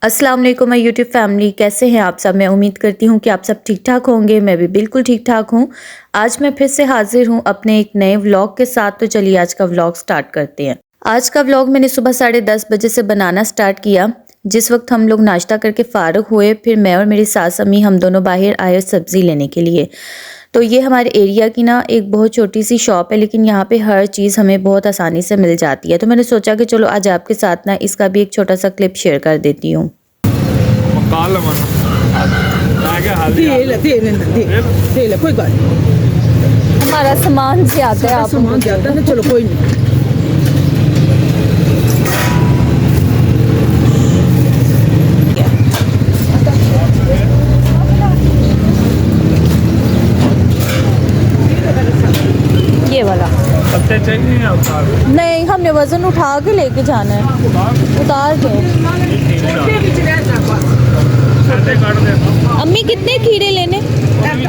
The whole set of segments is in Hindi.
अस्सलाम वालेकुम माय यूट्यूब फैमिली, कैसे हैं आप सब। मैं उम्मीद करती हूँ कि आप सब ठीक ठाक होंगे। मैं भी बिल्कुल ठीक ठाक हूँ। आज मैं फिर से हाजिर हूँ अपने एक नए व्लॉग के साथ। तो चलिए आज का व्लॉग स्टार्ट करते हैं। आज का व्लॉग मैंने सुबह 10:30 बजे से बनाना स्टार्ट किया। जिस वक्त हम लोग नाश्ता करके फ़ारिग हुए, फिर मैं और मेरी सास अम्मी हम दोनों बाहर आए सब्ज़ी लेने के लिए। तो ये हमारे एरिया की ना एक बहुत छोटी सी शॉप है, लेकिन यहाँ पे हर चीज़ हमें बहुत आसानी से मिल जाती है। तो मैंने सोचा कि चलो आज आपके साथ ना इसका भी एक छोटा सा क्लिप शेयर कर देती हूँ। कोई बात नहीं, हमारा सामान ज्यादा है, आप सामान ज्यादा ना, चलो कोई नहीं। ये वाला पत्ते चाहिए या उतार? नहीं, हमने वजन उठा के लेके जाना है, उतार के। छोटे काट देता। अम्मी कितने खीरे लेने?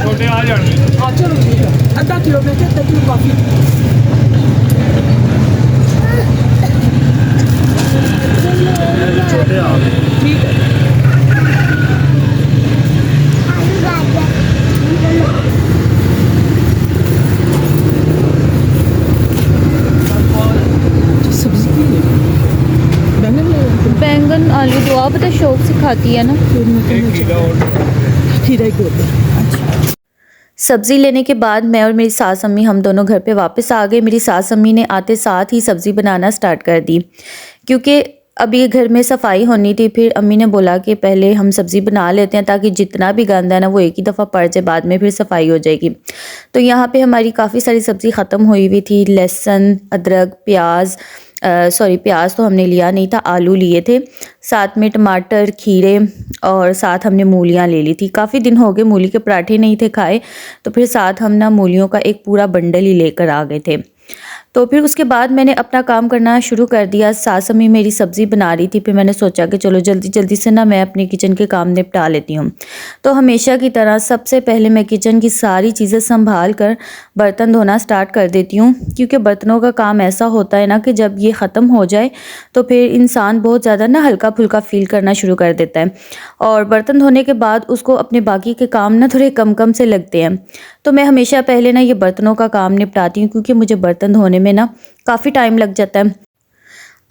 छोटे आ जाने। हाँ चलो ठीक है, आधा किलो में आधा किलो काफी। छोटे आ गए। ठीक है। सब्जी की है? बैंगन ले लो। बैंगन आलू तो आप बता शौक से खाती है ना। एक खीरा और खीरा ही दो। सब्ज़ी लेने के बाद मैं और मेरी सास अम्मी हम दोनों घर पे वापस आ गए। मेरी सास अम्मी ने आते साथ ही सब्ज़ी बनाना स्टार्ट कर दी, क्योंकि अब ये घर में सफाई होनी थी। फिर अम्मी ने बोला कि पहले हम सब्ज़ी बना लेते हैं, ताकि जितना भी गंद है ना वो एक ही दफ़ा पड़ जाए, बाद में फिर सफाई हो जाएगी। तो यहाँ पे हमारी काफ़ी सारी सब्ज़ी ख़त्म हुई हुई थी। लहसुन, अदरक, प्याज, प्याज तो हमने लिया नहीं था, आलू लिए थे, साथ में टमाटर, खीरे और साथ हमने मूलियाँ ले ली थी। काफ़ी दिन हो गए मूली के पराठे नहीं थे खाए, तो फिर साथ हम ना मूलियों का एक पूरा बंडल ही लेकर आ गए थे। तो फिर उसके बाद मैंने अपना काम करना शुरू कर दिया। सास अम्मी मेरी सब्ज़ी बना रही थी, फिर मैंने सोचा कि चलो जल्दी जल्दी से ना मैं अपने किचन के काम निपटा लेती हूँ। तो हमेशा की तरह सबसे पहले मैं किचन की सारी चीज़ें संभाल कर बर्तन धोना स्टार्ट कर देती हूँ, क्योंकि बर्तनों का काम ऐसा होता है ना कि जब ये ख़त्म हो जाए तो फिर इंसान बहुत ज़्यादा ना हल्का फुल्का फ़ील करना शुरू कर देता है, और बर्तन धोने के बाद उसको अपने बाकी के काम ना थोड़े कम कम से लगते हैं। तो मैं हमेशा पहले ना ये बर्तनों का काम निपटाती हूँ, क्योंकि मुझे बर्तन धोने में ना काफ़ी टाइम लग जाता है।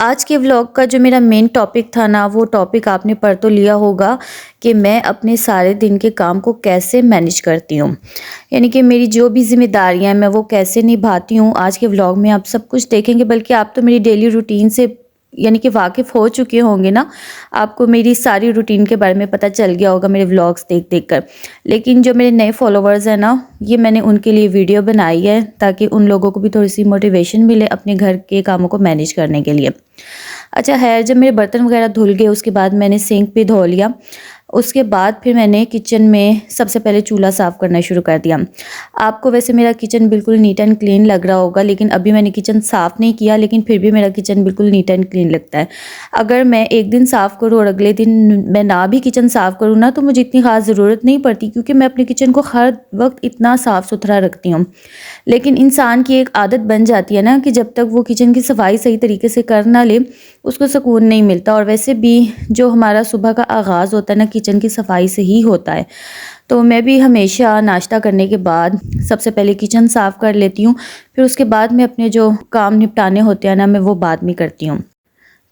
आज के व्लॉग का जो मेरा मेन टॉपिक था ना, वो टॉपिक आपने पढ़ तो लिया होगा कि मैं अपने सारे दिन के काम को कैसे मैनेज करती हूँ, यानी कि मेरी जो भी जिम्मेदारियाँ हैं मैं वो कैसे निभाती हूँ। आज के व्लॉग में आप सब कुछ देखेंगे, बल्कि आप तो मेरी डेली रूटीन से यानी कि वाकिफ़ हो चुके होंगे ना, आपको मेरी सारी रूटीन के बारे में पता चल गया होगा मेरे व्लॉग्स देख देख कर। लेकिन जो मेरे नए फॉलोवर्स हैं ना, ये मैंने उनके लिए वीडियो बनाई है, ताकि उन लोगों को भी थोड़ी सी मोटिवेशन मिले अपने घर के कामों को मैनेज करने के लिए। अच्छा है, जब मेरे बर्तन वगैरह धुल गए उसके बाद मैंने सिंक भी धो लिया। उसके बाद फिर मैंने किचन में सबसे पहले चूल्हा साफ़ करना शुरू कर दिया। आपको वैसे मेरा किचन बिल्कुल नीट एंड क्लीन लग रहा होगा, लेकिन अभी मैंने किचन साफ़ नहीं किया, लेकिन फिर भी मेरा किचन बिल्कुल नीट एंड क्लीन लगता है। अगर मैं एक दिन साफ़ करूँ और अगले दिन मैं ना भी किचन साफ़ करूँ ना, तो मुझे इतनी ख़ास ज़रूरत नहीं पड़ती, क्योंकि मैं अपने किचन को हर वक्त इतना साफ़ सुथरा रखती हूँ। लेकिन इंसान की एक आदत बन जाती है ना कि जब तक वो किचन की सफाई सही तरीके से कर ना ले, उसको सुकून नहीं मिलता। और वैसे भी जो हमारा सुबह का आगाज़ होता है ना, किचन की सफाई से ही होता है। तो मैं भी हमेशा नाश्ता करने के बाद सबसे पहले किचन साफ़ कर लेती हूँ, फिर उसके बाद में अपने जो काम निपटाने होते हैं ना, मैं वो बाद में करती हूँ।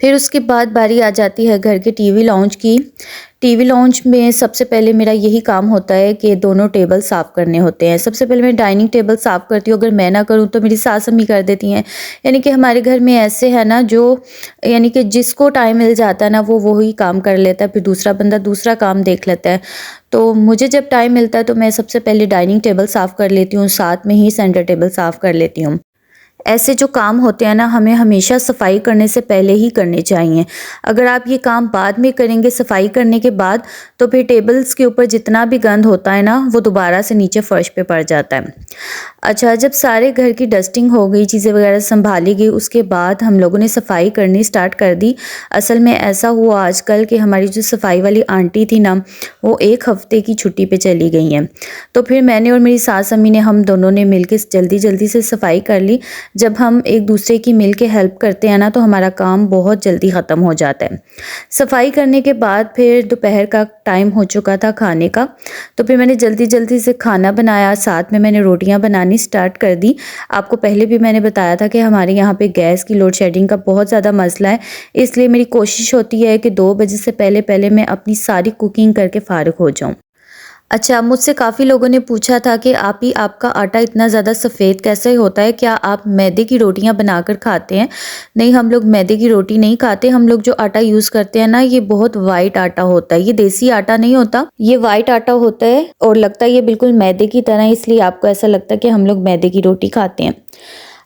फिर उसके बाद बारी आ जाती है घर के टीवी लाउंज की। टीवी लाउंज में सबसे पहले मेरा यही काम होता है कि दोनों टेबल साफ़ करने होते हैं। सबसे पहले मैं डाइनिंग टेबल साफ़ करती हूँ, अगर मैं ना करूँ तो मेरी सास अम्मी कर देती हैं। यानी कि हमारे घर में ऐसे है ना, जो यानी कि जिसको टाइम मिल जाता है ना वो वही काम कर लेता है, फिर दूसरा बंदा दूसरा काम देख लेता है। तो मुझे जब टाइम मिलता है तो मैं सबसे पहले डाइनिंग टेबल साफ़ कर लेती हूँ, साथ में ही सेंटर टेबल साफ़ कर लेती हूँ। ऐसे जो काम होते हैं ना, हमें हमेशा सफाई करने से पहले ही करने चाहिए। अगर आप ये काम बाद में करेंगे सफाई करने के बाद, तो फिर टेबल्स के ऊपर जितना भी गंद होता है ना, वो दोबारा से नीचे फर्श पे पड़ जाता है। अच्छा, जब सारे घर की डस्टिंग हो गई, चीज़ें वगैरह संभाली गई, उसके बाद हम लोगों ने सफाई करनी स्टार्ट कर दी। असल में ऐसा हुआ आजकल कि हमारी जो सफाई वाली आंटी थी ना, वो 1 हफ्ते की छुट्टी पे चली गई हैं। तो फिर मैंने और मेरी सास अम्मी ने हम दोनों ने मिलकर जल्दी जल्दी से सफाई कर ली। जब हम एक दूसरे की मिल के हेल्प करते हैं ना तो हमारा काम बहुत जल्दी ख़त्म हो जाता है। सफाई करने के बाद फिर दोपहर का टाइम हो चुका था खाने का, तो फिर मैंने जल्दी जल्दी से खाना बनाया, साथ में मैंने रोटियां बनानी स्टार्ट कर दी। आपको पहले भी मैंने बताया था कि हमारे यहाँ पे गैस की लोड शेडिंग का बहुत ज़्यादा मसला है, इसलिए मेरी कोशिश होती है कि 2 बजे से पहले पहले मैं अपनी सारी कुकिंग करके फ़ारिग हो जाऊँ। अच्छा, मुझसे काफ़ी लोगों ने पूछा था कि आपका आटा इतना ज़्यादा सफ़ेद कैसे होता है? क्या आप मैदे की रोटियां बनाकर खाते हैं? नहीं, हम लोग मैदे की रोटी नहीं खाते। हम लोग जो आटा यूज़ करते हैं ना, ये बहुत वाइट आटा होता है। ये देसी आटा नहीं होता, ये वाइट आटा होता है और लगता है ये बिल्कुल मैदे की तरह, इसलिए आपको ऐसा लगता है कि हम लोग मैदे की रोटी खाते हैं।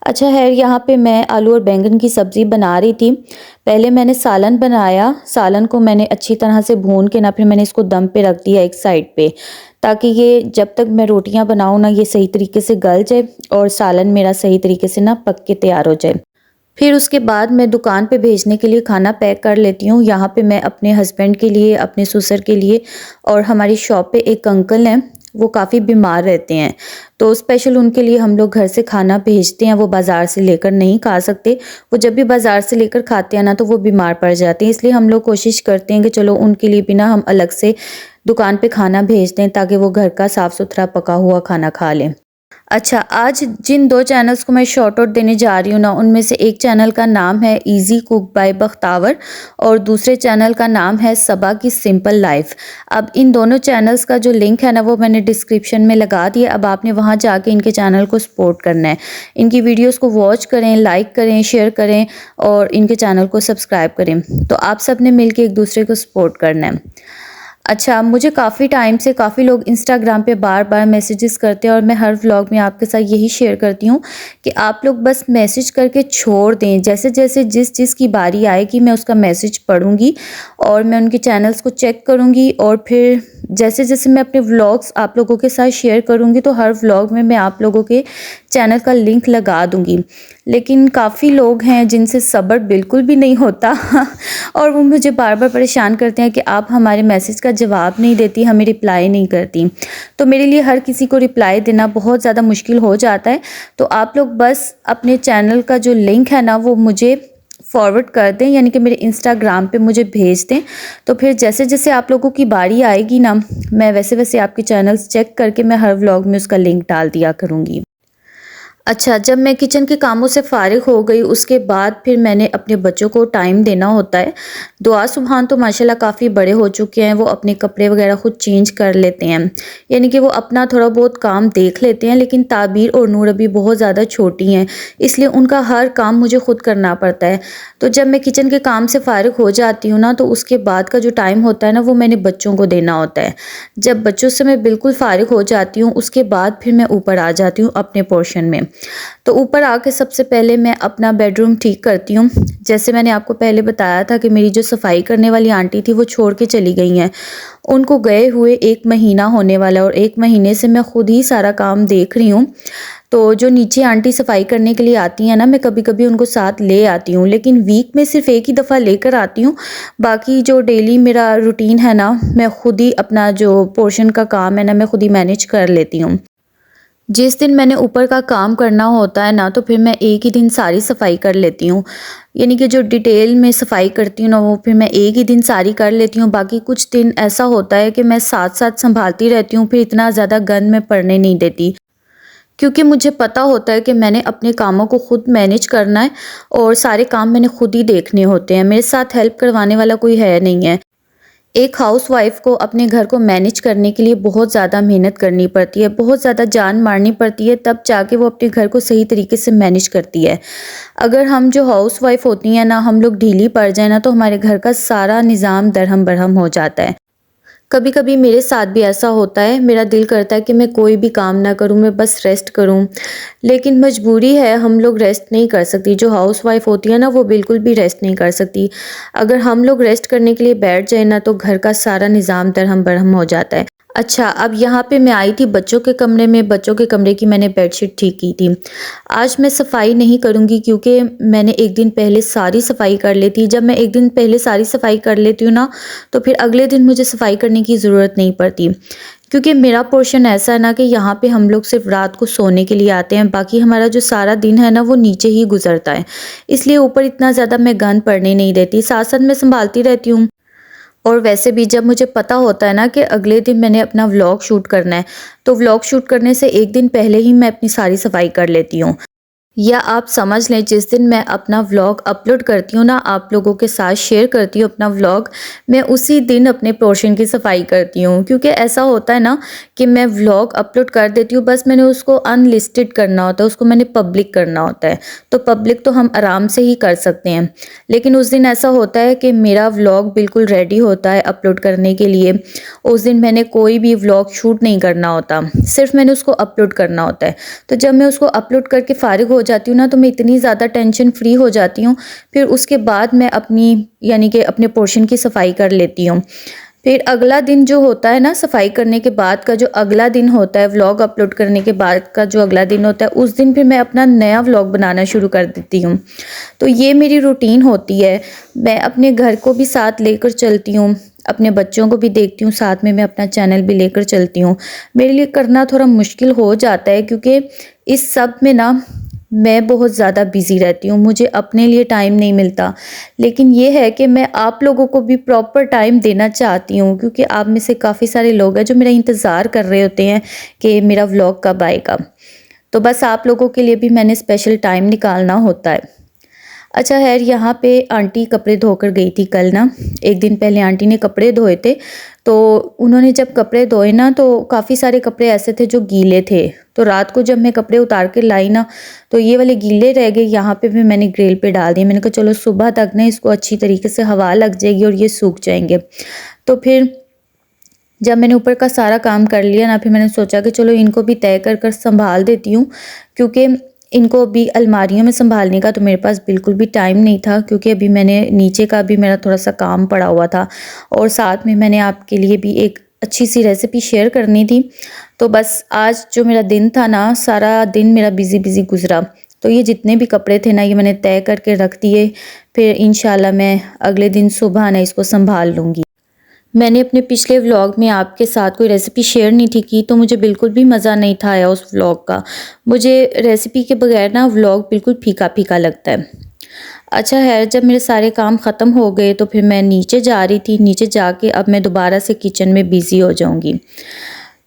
अच्छा है, यहाँ पे मैं आलू और बैंगन की सब्ज़ी बना रही थी। पहले मैंने सालन बनाया, सालन को मैंने अच्छी तरह से भून के ना फिर मैंने इसको दम पे रख दिया एक साइड पे, ताकि ये जब तक मैं रोटियां बनाऊँ ना ये सही तरीके से गल जाए और सालन मेरा सही तरीके से ना पक के तैयार हो जाए। फिर उसके बाद मैं दुकान पे भेजने के लिए खाना पैक कर लेती हूँ। यहाँ पे मैं अपने हस्बैंड के लिए, अपने ससुर के लिए और हमारी शॉप पे एक अंकल हैं, वो काफ़ी बीमार रहते हैं, तो स्पेशल उनके लिए हम लोग घर से खाना भेजते हैं। वो बाज़ार से लेकर नहीं खा सकते, वो जब भी बाज़ार से लेकर खाते हैं ना तो वो बीमार पड़ जाते हैं, इसलिए हम लोग कोशिश करते हैं कि चलो उनके लिए भी ना हम अलग से दुकान पे खाना भेज दें ताकि वो घर का साफ़ सुथरा पका हुआ खाना खा लें। अच्छा, आज जिन 2 चैनल्स को मैं शॉर्ट आउट देने जा रही हूँ ना, उनमें से एक चैनल का नाम है इजी कुक बाय बख्तावर और दूसरे चैनल का नाम है सबा की सिंपल लाइफ। अब इन दोनों चैनल्स का जो लिंक है ना वो मैंने डिस्क्रिप्शन में लगा दिया। अब आपने वहाँ जाके इनके चैनल को सपोर्ट करना है, इनकी वीडियोस को वॉच करें, लाइक करें, शेयर करें और इनके चैनल को सब्सक्राइब करें। तो आप सब ने मिल के एक दूसरे को सपोर्ट करना है। अच्छा, मुझे काफ़ी टाइम से काफ़ी लोग इंस्टाग्राम पे बार बार मैसेजेस करते हैं और मैं हर व्लॉग में आपके साथ यही शेयर करती हूँ कि आप लोग बस मैसेज करके छोड़ दें। जैसे जैसे जिस चीज़ की बारी आएगी मैं उसका मैसेज पढ़ूँगी और मैं उनके चैनल्स को चेक करूँगी और फिर जैसे जैसे मैं अपने व्लॉग्स आप लोगों के साथ शेयर करूँगी तो हर व्लॉग में मैं आप लोगों के चैनल का लिंक लगा दूँगी। लेकिन काफ़ी लोग हैं जिनसे सब्र बिल्कुल भी नहीं होता और वो मुझे बार बार परेशान करते हैं कि आप हमारे मैसेज का जवाब नहीं देती, हमें रिप्लाई नहीं करती। तो मेरे लिए हर किसी को रिप्लाई देना बहुत ज़्यादा मुश्किल हो जाता है। तो आप लोग बस अपने चैनल का जो लिंक है ना वो मुझे फॉरवर्ड कर दें, यानी कि मेरे इंस्टाग्राम पे मुझे भेज दें। तो फिर जैसे जैसे आप लोगों की बारी आएगी ना, मैं वैसे वैसे आपके चैनल्स चेक करके मैं हर व्लॉग में उसका लिंक डाल दिया करूँगी। अच्छा, जब मैं किचन के कामों से फ़ारिग हो गई उसके बाद फिर मैंने अपने बच्चों को टाइम देना होता है। दुआ सुभान तो माशाल्लाह काफ़ी बड़े हो चुके हैं, वो अपने कपड़े वगैरह खुद चेंज कर लेते हैं, यानी कि वो अपना थोड़ा बहुत काम देख लेते हैं। लेकिन ताबीर और नूर अभी बहुत ज़्यादा छोटी हैं, इसलिए उनका हर काम मुझे खुद करना पड़ता है। तो जब मैं किचन के काम से फ़ारिग हो जाती हूँ ना तो उसके बाद का जो टाइम होता है ना वो मैंने बच्चों को देना होता है। जब बच्चों से मैं बिल्कुल फ़ारिग हो जाती हूँ उसके बाद फिर मैं ऊपर आ जाती हूँ अपने पोर्शन में। तो ऊपर आके सबसे पहले मैं अपना बेडरूम ठीक करती हूँ। जैसे मैंने आपको पहले बताया था कि मेरी जो सफाई करने वाली आंटी थी वो छोड़ के चली गई हैं, उनको गए हुए 1 महीना होने वाला और 1 महीने से मैं खुद ही सारा काम देख रही हूँ। तो जो नीचे आंटी सफाई करने के लिए आती हैं ना, मैं कभी कभी उनको साथ ले आती हूँ, लेकिन वीक में सिर्फ एक ही दफ़ा लेकर आती हूँ। बाकी जो डेली मेरा रूटीन है ना, मैं खुद ही अपना जो पोर्शन का काम है ना मैं खुद ही मैनेज कर लेती हूँ। जिस दिन मैंने ऊपर का काम करना होता है ना तो फिर मैं एक ही दिन सारी सफाई कर लेती हूँ, यानी कि जो डिटेल में सफाई करती हूँ ना वो फिर मैं एक ही दिन सारी कर लेती हूँ। बाकी कुछ दिन ऐसा होता है कि मैं साथ साथ संभालती रहती हूँ, फिर इतना ज़्यादा गंद में पड़ने नहीं देती, क्योंकि मुझे पता होता है कि मैंने अपने कामों को खुद मैनेज करना है और सारे काम मैंने खुद ही देखने होते हैं, मेरे साथ हेल्प करवाने वाला कोई है नहीं है। एक हाउसवाइफ को अपने घर को मैनेज करने के लिए बहुत ज़्यादा मेहनत करनी पड़ती है, बहुत ज़्यादा जान मारनी पड़ती है, तब जाके वो अपने घर को सही तरीके से मैनेज करती है। अगर हम जो हाउसवाइफ होती हैं ना, हम लोग ढीली पड़ जाए ना तो हमारे घर का सारा निज़ाम दरहम बरहम हो जाता है। कभी कभी मेरे साथ भी ऐसा होता है, मेरा दिल करता है कि मैं कोई भी काम ना करूं, मैं बस रेस्ट करूं, लेकिन मजबूरी है, हम लोग रेस्ट नहीं कर सकती। जो हाउसवाइफ होती है ना वो बिल्कुल भी रेस्ट नहीं कर सकती। अगर हम लोग रेस्ट करने के लिए बैठ जाए ना तो घर का सारा निज़ाम दरहम बरहम हो जाता है। अच्छा, अब यहाँ पे मैं आई थी बच्चों के कमरे में, बच्चों के कमरे की मैंने बेडशीट ठीक की थी। आज मैं सफाई नहीं करूँगी क्योंकि मैंने एक दिन पहले सारी सफाई कर ली थी। जब मैं एक दिन पहले सारी सफाई कर लेती हूँ ना तो फिर अगले दिन मुझे सफाई करने की ज़रूरत नहीं पड़ती, क्योंकि मेरा पोर्शन ऐसा है ना कि यहाँ पे हम लोग सिर्फ रात को सोने के लिए आते हैं, बाकी हमारा जो सारा दिन है ना वो नीचे ही गुजरता है। इसलिए ऊपर इतना ज़्यादा मैं गंद पड़ने नहीं देती, साथ साथ मैं संभालती रहती हूँ। और वैसे भी जब मुझे पता होता है ना कि अगले दिन मैंने अपना व्लॉग शूट करना है, तो व्लॉग शूट करने से एक दिन पहले ही मैं अपनी सारी सफाई कर लेती हूँ। या आप समझ लें, जिस दिन मैं अपना व्लॉग अपलोड करती हूँ ना, आप लोगों के साथ शेयर करती हूँ अपना व्लॉग, मैं उसी दिन अपने पोर्शन की सफाई करती हूँ। क्योंकि ऐसा होता है ना कि मैं व्लॉग अपलोड कर देती हूँ, बस मैंने उसको अनलिस्टेड करना होता है, उसको मैंने पब्लिक करना होता है। तो पब्लिक तो हम आराम से ही कर सकते हैं, लेकिन उस दिन ऐसा होता है कि मेरा व्लॉग बिल्कुल रेडी होता है अपलोड करने के लिए। उस दिन मैंने कोई भी व्लॉग शूट नहीं करना होता, सिर्फ मैंने उसको अपलोड करना होता है। तो जब मैं उसको अपलोड करके फारिग हो जाती हूँ ना, तो मैं इतनी ज़्यादा टेंशन फ्री हो जाती हूँ। फिर उसके बाद मैं अपनी यानी कि अपने पोर्शन की सफाई कर लेती हूँ। फिर अगला दिन जो होता है ना, सफाई करने के बाद का जो अगला दिन होता है, व्लॉग अपलोड करने के बाद का जो अगला दिन होता है, उस दिन फिर मैं अपना नया व्लॉग बनाना शुरू कर देती हूँ। तो ये मेरी रूटीन होती है। मैं अपने घर को भी साथ लेकर चलती हूँ, अपने बच्चों को भी देखती हूँ, साथ में मैं अपना चैनल भी लेकर चलती हूँ। मेरे लिए करना थोड़ा मुश्किल हो जाता है, क्योंकि इस सब में ना मैं बहुत ज़्यादा बिज़ी रहती हूँ, मुझे अपने लिए टाइम नहीं मिलता। लेकिन ये है कि मैं आप लोगों को भी प्रॉपर टाइम देना चाहती हूँ, क्योंकि आप में से काफ़ी सारे लोग हैं जो मेरा इंतज़ार कर रहे होते हैं कि मेरा व्लॉग कब आएगा। तो बस आप लोगों के लिए भी मैंने स्पेशल टाइम निकालना होता है। अच्छा खैर, यहाँ पे आंटी कपड़े धोकर गई थी कल ना, एक दिन पहले आंटी ने कपड़े धोए थे। तो उन्होंने जब कपड़े धोए ना, तो काफ़ी सारे कपड़े ऐसे थे जो गीले थे। तो रात को जब मैं कपड़े उतार के लाई ना, तो ये वाले गीले रह गए। यहाँ पे भी मैंने ग्रिल पे डाल दिए। मैंने कहा चलो सुबह तक ना इसको अच्छी तरीके से हवा लग जाएगी और ये सूख जाएंगे। तो फिर जब मैंने ऊपर का सारा काम कर लिया ना, फिर मैंने सोचा कि चलो इनको भी तय कर कर संभाल देती हूँ, क्योंकि इनको भी अलमारियों में संभालने का तो मेरे पास बिल्कुल भी टाइम नहीं था। क्योंकि अभी मैंने नीचे का भी मेरा थोड़ा सा काम पड़ा हुआ था, और साथ में मैंने आपके लिए भी एक अच्छी सी रेसिपी शेयर करनी थी। तो बस आज जो मेरा दिन था ना, सारा दिन मेरा बिज़ी बिज़ी गुजरा। तो ये जितने भी कपड़े थे ना, ये मैंने तय करके रख दिए। फिर इंशाल्लाह मैं अगले दिन सुबह ना इसको संभाल लूँगी। मैंने अपने पिछले व्लॉग में आपके साथ कोई रेसिपी शेयर नहीं थी की, तो मुझे बिल्कुल भी मज़ा नहीं था आया उस व्लॉग का। मुझे रेसिपी के बगैर ना व्लॉग बिल्कुल फीका फीका लगता है। अच्छा है, जब मेरे सारे काम ख़त्म हो गए तो फिर मैं नीचे जा रही थी। नीचे जाके अब मैं दोबारा से किचन में बिज़ी हो जाऊँगी।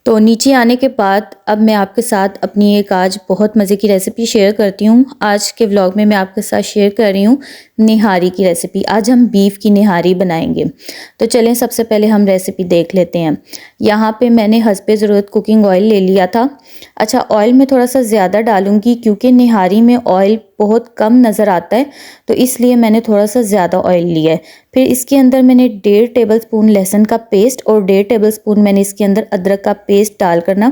तो नीचे आने के बाद अब मैं आपके साथ अपनी एक आज बहुत मज़े की रेसिपी शेयर करती हूँ। आज के व्लॉग में मैं आपके साथ शेयर कर रही हूँ निहारी की रेसिपी। आज हम बीफ की निहारी बनाएंगे। तो चलें सबसे पहले हम रेसिपी देख लेते हैं। यहाँ पे मैंने हस्बे ज़रूरत कुकिंग ऑयल ले लिया था। अच्छा, ऑयल मैं थोड़ा सा ज़्यादा डालूँगी, क्योंकि निहारी में ऑयल बहुत कम नज़र आता है, तो इसलिए मैंने थोड़ा सा ज़्यादा ऑयल लिया है। फिर इसके अंदर मैंने 1.5 टेबलस्पून लहसुन का पेस्ट और 1.5 टेबलस्पून मैंने इसके अंदर अदरक का पेस्ट डालकर ना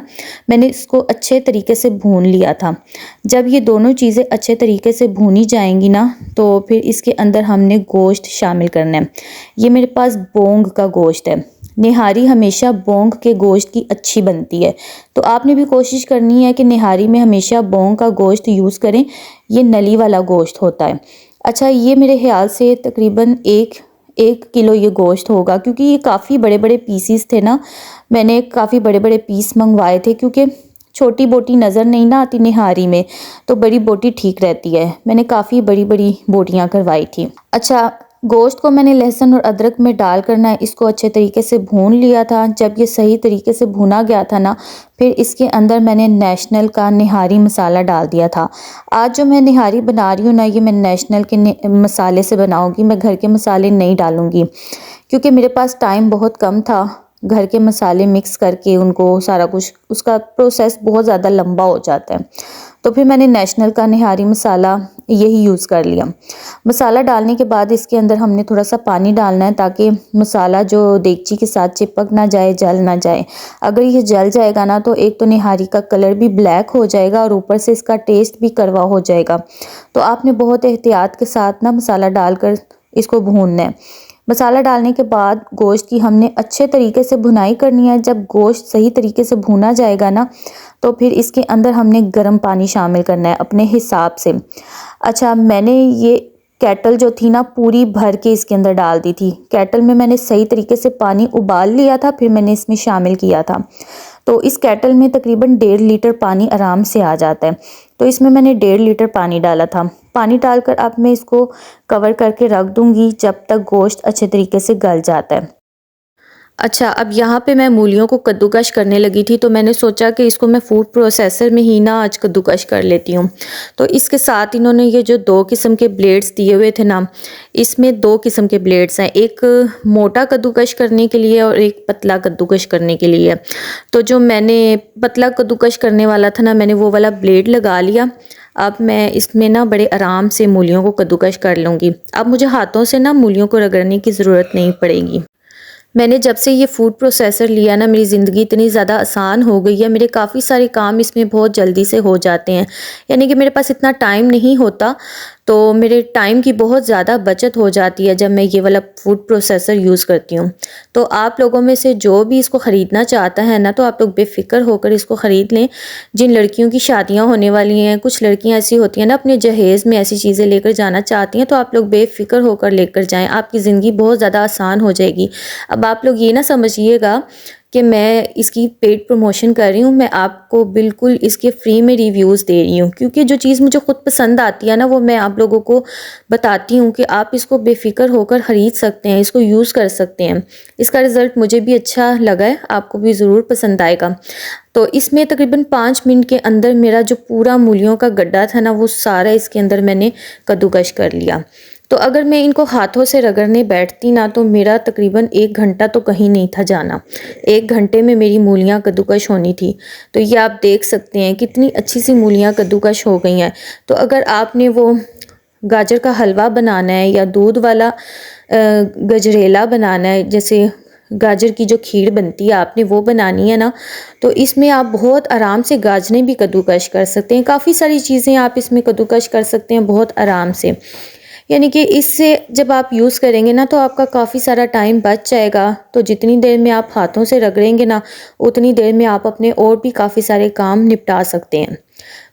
मैंने इसको अच्छे तरीके से भून लिया था। जब ये दोनों चीज़ें अच्छे तरीके से भूनी जाएंगी ना, तो फिर इसके अंदर हमने गोश्त शामिल करना है। ये मेरे पास बोंग का गोश्त है। निहारी हमेशा बोंग के गोश्त की अच्छी बनती है, तो आपने भी कोशिश करनी है कि निहारी में हमेशा बोंग का गोश्त यूज़ करें। ये नली वाला गोश्त होता है। अच्छा, ये मेरे ख्याल से तकरीबन एक किलो ये गोश्त होगा, क्योंकि ये काफ़ी बड़े बड़े पीसीस थे ना। मैंने काफ़ी बड़े बड़े पीस मंगवाए थे, क्योंकि छोटी बोटी नज़र नहीं ना आती निहारी में, तो बड़ी बोटी ठीक रहती है। मैंने काफ़ी बड़ी बड़ी बोटियाँ करवाई थी। अच्छा, गोश्त को मैंने लहसुन और अदरक में डाल कर ना इसको अच्छे तरीके से भून लिया था। जब ये सही तरीके से भुना गया था ना, फिर इसके अंदर मैंने नेशनल का निहारी मसाला डाल दिया था। आज जो मैं निहारी बना रही हूँ ना, ये मैं नेशनल के मसाले से बनाऊँगी, मैं घर के मसाले नहीं डालूँगी, क्योंकि मेरे पास टाइम बहुत कम था। घर के मसाले मिक्स करके उनको सारा कुछ, उसका प्रोसेस बहुत ज़्यादा लंबा हो जाता है। तो फिर मैंने नेशनल का निहारी मसाला यही यूज़ कर लिया। मसाला डालने के बाद इसके अंदर हमने थोड़ा सा पानी डालना है, ताकि मसाला जो देगची के साथ चिपक ना जाए, जल ना जाए। अगर ये जल जाएगा ना, तो एक तो निहारी का कलर भी ब्लैक हो जाएगा और ऊपर से इसका टेस्ट भी कड़वा हो जाएगा। तो आपने बहुत एहतियात के साथ ना मसाला डालकर इसको भूनना है। मसाला डालने के बाद गोश्त की हमने अच्छे तरीके से भुनाई करनी है। जब गोश्त सही तरीके से भुना जाएगा ना, तो फिर इसके अंदर हमने गर्म पानी शामिल करना है अपने हिसाब से। अच्छा, मैंने ये केटल जो थी ना पूरी भर के इसके अंदर डाल दी थी। केटल में मैंने सही तरीके से पानी उबाल लिया था, फिर मैंने इसमें शामिल किया था। तो इस केटल में तकरीबन 1.5 लीटर पानी आराम से आ जाता है। तो इसमें मैंने 1.5 लीटर पानी डाला था। पानी डालकर अब मैं इसको कवर करके रख दूंगी जब तक गोश्त अच्छे तरीके से गल जाता है। अच्छा, अब यहाँ पे मैं मूलियों को कद्दूकश करने लगी थी, तो मैंने सोचा कि इसको मैं फूड प्रोसेसर में ही ना आज कद्दूकश कर लेती हूँ। तो इसके साथ इन्होंने ये जो 2 किस्म के ब्लेड्स दिए हुए थे ना, इसमें 2 किस्म के ब्लेड्स हैं, एक मोटा कद्दूकश करने के लिए और एक पतला कद्दूकश करने के लिए। तो जो मैंने पतला कद्दूकश करने वाला था ना, मैंने वो वाला ब्लेड लगा लिया। अब मैं इसमें ना बड़े आराम से मूलियों को कद्दूकश कर लूँगी। अब मुझे हाथों से ना मूलियों को रगड़ने की ज़रूरत नहीं पड़ेगी। मैंने जब से ये फूड प्रोसेसर लिया ना, मेरी ज़िंदगी इतनी ज़्यादा आसान हो गई है। मेरे काफ़ी सारे काम इसमें बहुत जल्दी से हो जाते हैं। यानी कि मेरे पास इतना टाइम नहीं होता, तो मेरे टाइम की बहुत ज़्यादा बचत हो जाती है जब मैं ये वाला फूड प्रोसेसर यूज़ करती हूँ। तो आप लोगों में से जो भी इसको ख़रीदना चाहता है ना, तो आप लोग बेफ़िक्र होकर इसको ख़रीद लें। जिन लड़कियों की शादियाँ होने वाली हैं, कुछ लड़कियाँ ऐसी होती हैं ना, अपने जहेज़ में ऐसी चीज़ें लेकर जाना चाहती हैं, तो आप लोग बेफ़िक्र होकर लेकर जाएँ। आपकी ज़िंदगी बहुत ज़्यादा आसान हो जाएगी। अब आप लोग ये ना समझिएगा कि मैं इसकी पेड प्रमोशन कर रही हूँ। मैं आपको बिल्कुल इसके फ्री में रिव्यूज़ दे रही हूँ, क्योंकि जो चीज़ मुझे ख़ुद पसंद आती है ना, वो मैं आप लोगों को बताती हूँ कि आप इसको बेफ़िक्र होकर ख़रीद सकते हैं, इसको यूज़ कर सकते हैं। इसका रिज़ल्ट मुझे भी अच्छा लगा है, आपको भी ज़रूर पसंद आएगा। तो इसमें तकरीबन 5 मिनट के अंदर मेरा जो पूरा मूलियों का गड्ढा था ना, वो सारा इसके अंदर मैंने कद्दूकश कर लिया। तो अगर मैं इनको हाथों से रगड़ने बैठती ना, तो मेरा तकरीबन 1 घंटा तो कहीं नहीं था जाना। 1 घंटे में मेरी मूलियाँ कद्दूकश होनी थी। तो ये आप देख सकते हैं कितनी अच्छी सी मूलियाँ कद्दूकश हो गई हैं। तो अगर आपने वो गाजर का हलवा बनाना है या दूध वाला गजरेला बनाना है, जैसे गाजर की जो खीर बनती है आपने वो बनानी है ना, तो इसमें आप बहुत आराम से गाजरें भी कद्दूकश कर सकते हैं। काफ़ी सारी चीज़ें आप इसमें कद्दूकश कर सकते हैं बहुत आराम से। यानी कि इससे जब आप यूज़ करेंगे ना, तो आपका काफ़ी सारा टाइम बच जाएगा। तो जितनी देर में आप हाथों से रगड़ेंगे ना, उतनी देर में आप अपने और भी काफ़ी सारे काम निपटा सकते हैं।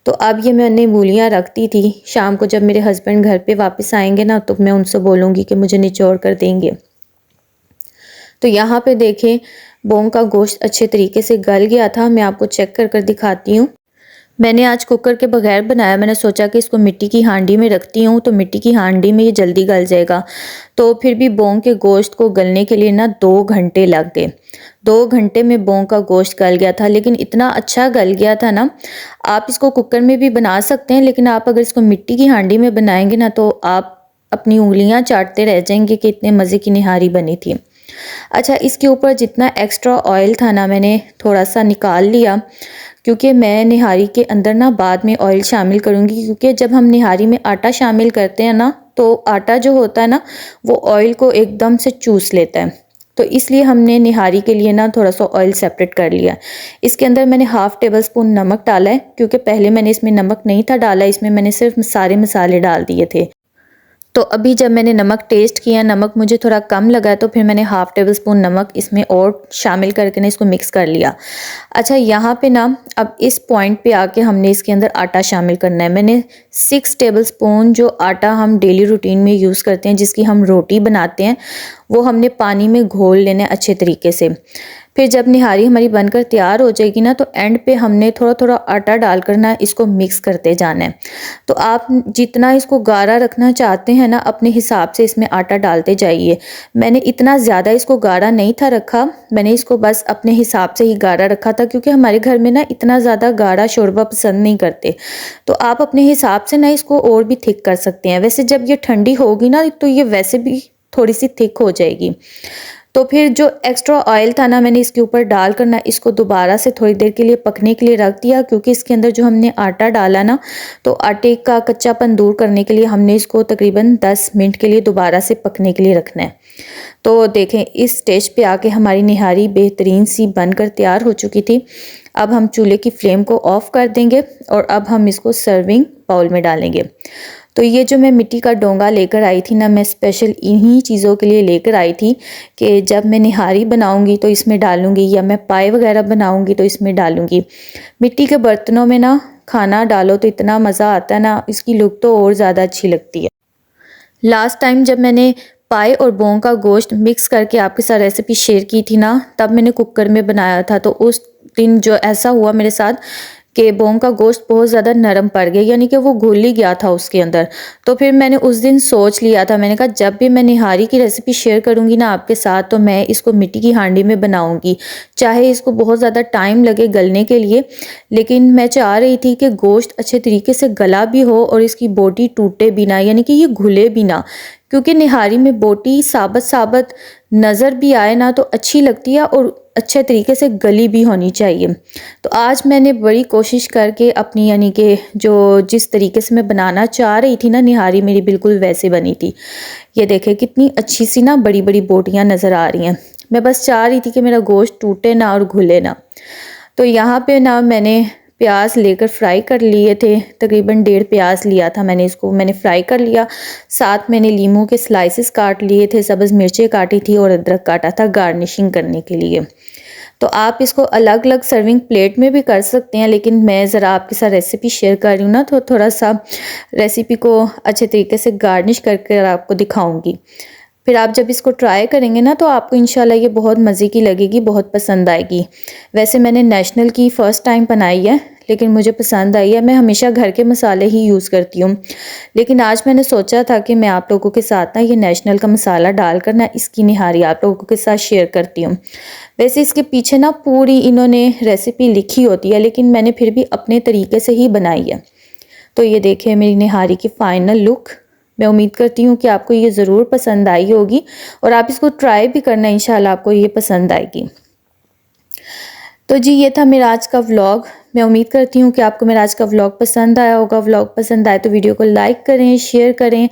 तो अब ये मैंने मूलियाँ रख दी थी। शाम को जब मेरे हस्बैंड घर पे वापस आएंगे ना, तो मैं उनसे बोलूँगी कि मुझे निचोड़ कर देंगे। तो यहाँ पे देखें, बोंग का गोश्त अच्छे तरीके से गल गया था। मैं आपको चेक कर कर दिखाती हूँ। मैंने आज कुकर के बगैर बनाया। मैंने सोचा कि इसको मिट्टी की हांडी में रखती हूँ, तो मिट्टी की हांडी में ये जल्दी गल जाएगा। तो फिर भी बोंग के गोश्त को गलने के लिए ना 2 घंटे लग गए। 2 घंटे में बोंग का गोश्त गल गया था, लेकिन इतना अच्छा गल गया था ना। आप इसको कुकर में भी बना सकते हैं, लेकिन आप अगर इसको मिट्टी की हांडी में बनाएंगे ना, तो आप अपनी उंगलियां चाटते रह जाएंगे कि इतने मज़े की निहारी बनी थी। अच्छा, इसके ऊपर जितना एक्स्ट्रा ऑयल था ना, मैंने थोड़ा सा निकाल लिया, क्योंकि मैं निहारी के अंदर ना बाद में ऑयल शामिल करूँगी। क्योंकि जब हम निहारी में आटा शामिल करते हैं ना, तो आटा जो होता है ना, वो ऑयल को एकदम से चूस लेता है। तो इसलिए हमने निहारी के लिए ना थोड़ा सा ऑयल सेपरेट कर लिया। इसके अंदर मैंने हाफ़ टेबल स्पून नमक डाला है, क्योंकि पहले मैंने इसमें नमक नहीं था डाला, इसमें मैंने सिर्फ सारे मसाले डाल दिए थे। तो अभी जब मैंने नमक टेस्ट किया, नमक मुझे थोड़ा कम लगा, तो फिर मैंने हाफ़ टेबल स्पून नमक इसमें और शामिल करके ना इसको मिक्स कर लिया। अच्छा, यहाँ पे ना अब इस पॉइंट पे आके हमने इसके अंदर आटा शामिल करना है। मैंने 6 टेबल स्पून जो आटा हम डेली रूटीन में यूज़ करते हैं, जिसकी हम रोटी बनाते हैं, वो हमने पानी में घोल लेना है अच्छे तरीके से। फिर जब निहारी हमारी बनकर तैयार हो जाएगी ना, तो एंड पे हमने थोड़ा थोड़ा आटा डालकर ना इसको मिक्स करते जाना है। तो आप जितना इसको गाढ़ा रखना चाहते हैं ना, अपने हिसाब से इसमें आटा डालते जाइए। मैंने इतना ज़्यादा इसको गाढ़ा नहीं था रखा, मैंने इसको बस अपने हिसाब से ही गाढ़ा रखा था, क्योंकि हमारे घर में ना इतना ज़्यादा गाढ़ा शोरबा पसंद नहीं करते। तो आप अपने हिसाब से ना इसको और भी थिक कर सकते हैं। वैसे जब ये ठंडी होगी ना, तो ये वैसे भी थोड़ी सी थिक हो जाएगी। तो फिर जो एक्स्ट्रा ऑयल था ना, मैंने इसके ऊपर डाल कर ना इसको दोबारा से थोड़ी देर के लिए पकने के लिए रख दिया, क्योंकि इसके अंदर जो हमने आटा डाला ना, तो आटे का कच्चापन दूर करने के लिए हमने इसको तकरीबन 10 मिनट के लिए दोबारा से पकने के लिए रखना है। तो देखें, इस स्टेज पे आके हमारी निहारी बेहतरीन सी बनकर तैयार हो चुकी थी। अब हम चूल्हे की फ्लेम को ऑफ़ कर देंगे और अब हम इसको सर्विंग बाउल में डालेंगे। तो ये जो मैं मिट्टी का डोंगा लेकर आई थी ना, मैं स्पेशल इन्हीं चीज़ों के लिए लेकर आई थी कि जब मैं निहारी बनाऊंगी तो इसमें डालूंगी, या मैं पाए वगैरह बनाऊंगी तो इसमें डालूंगी। मिट्टी के बर्तनों में ना खाना डालो तो इतना मज़ा आता है ना, इसकी लुक तो और ज़्यादा अच्छी लगती है। लास्ट टाइम जब मैंने पाए और बोंग का गोश्त मिक्स करके आपके साथ रेसिपी शेयर की थी ना, तब मैंने कुकर में बनाया था। तो उस दिन जो ऐसा हुआ मेरे साथ कि बोंग का गोश्त बहुत ज़्यादा नरम पड़ गया, यानी कि वो घुल ही गया था उसके अंदर। तो फिर मैंने उस दिन सोच लिया था, मैंने कहा जब भी मैं निहारी की रेसिपी शेयर करूँगी ना आपके साथ, तो मैं इसको मिट्टी की हांडी में बनाऊँगी। चाहे इसको बहुत ज़्यादा टाइम लगे गलने के लिए, लेकिन मैं चाह रही थी कि गोश्त अच्छे तरीके से गला भी हो और इसकी बोटी टूटे भी ना, यानी कि ये घुले भी ना। क्योंकि निहारी में बोटी साबत साबत नज़र भी आए ना तो अच्छी लगती है, और अच्छे तरीके से गली भी होनी चाहिए। तो आज मैंने बड़ी कोशिश करके अपनी, यानी कि जो जिस तरीके से मैं बनाना चाह रही थी ना निहारी, मेरी बिल्कुल वैसे बनी थी। ये देखें कितनी अच्छी सी ना बड़ी बड़ी बोटियाँ नज़र आ रही हैं। मैं बस चाह रही थी कि मेरा गोश्त टूटे ना और घुले ना। तो यहाँ पे ना मैंने प्याज लेकर फ्राई कर लिए थे, तकरीबन 1.5 प्याज लिया था मैंने, इसको मैंने फ्राई कर लिया। साथ मैंने लीमू के स्लाइसेस काट लिए थे, सब्ज़ मिर्चें काटी थी और अदरक काटा था गार्निशिंग करने के लिए। तो आप इसको अलग अलग सर्विंग प्लेट में भी कर सकते हैं, लेकिन मैं ज़रा आपके साथ रेसिपी शेयर कर रही हूँ ना, तो थोड़ा सा रेसिपी को अच्छे तरीके से गार्निश करके आपको दिखाऊंगी। फिर आप जब इसको ट्राई करेंगे ना तो आपको इंशाल्लाह ये बहुत मज़े की लगेगी, बहुत पसंद आएगी। वैसे मैंने नेशनल की फ़र्स्ट टाइम बनाई है, लेकिन मुझे पसंद आई है। मैं हमेशा घर के मसाले ही यूज़ करती हूँ, लेकिन आज मैंने सोचा था कि मैं आप लोगों के साथ ना ये नेशनल का मसाला डालकर ना इसकी निहारी आप लोगों के साथ शेयर करती हूँ। वैसे इसके पीछे ना पूरी इन्होंने रेसिपी लिखी होती है, लेकिन मैंने फिर भी अपने तरीके से ही बनाई है। तो ये देखिए मेरी निहारी की फ़ाइनल लुक। मैं उम्मीद करती हूँ कि आपको ये ज़रूर पसंद आई होगी, और आप इसको ट्राई भी करना, इंशाल्लाह आपको ये पसंद आएगी। तो जी ये था मेरा आज का व्लॉग। मैं उम्मीद करती हूँ कि आपको मेरा आज का व्लॉग पसंद आया होगा। व्लॉग पसंद आए तो वीडियो को लाइक करें, शेयर करें,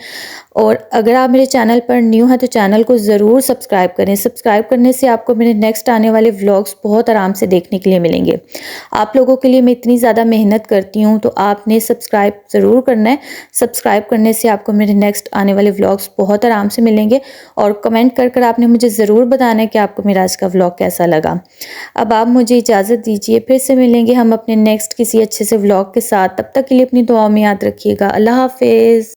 और अगर आप मेरे चैनल पर न्यू हैं तो चैनल को ज़रूर सब्सक्राइब करें। सब्सक्राइब करने से आपको मेरे नेक्स्ट आने वाले व्लॉग्स बहुत आराम से देखने के लिए मिलेंगे। आप लोगों के लिए मैं इतनी ज़्यादा मेहनत करती हूँ, तो आपने सब्सक्राइब ज़रूर करना है। सब्सक्राइब करने से आपको मेरे नेक्स्ट आने वाले व्लॉग्स बहुत आराम से मिलेंगे, और कमेंट कर कर आपने मुझे ज़रूर बताना है कि आपको मेरा आज का व्लॉग कैसा लगा। अब आप मुझे इजाज़त दीजिए, फिर से मिलेंगे हम अपने नेक्स्ट किसी अच्छे से व्लॉग के साथ। तब तक के लिए अपनी दुआओं में याद रखिएगा। अल्लाह हाफिज़।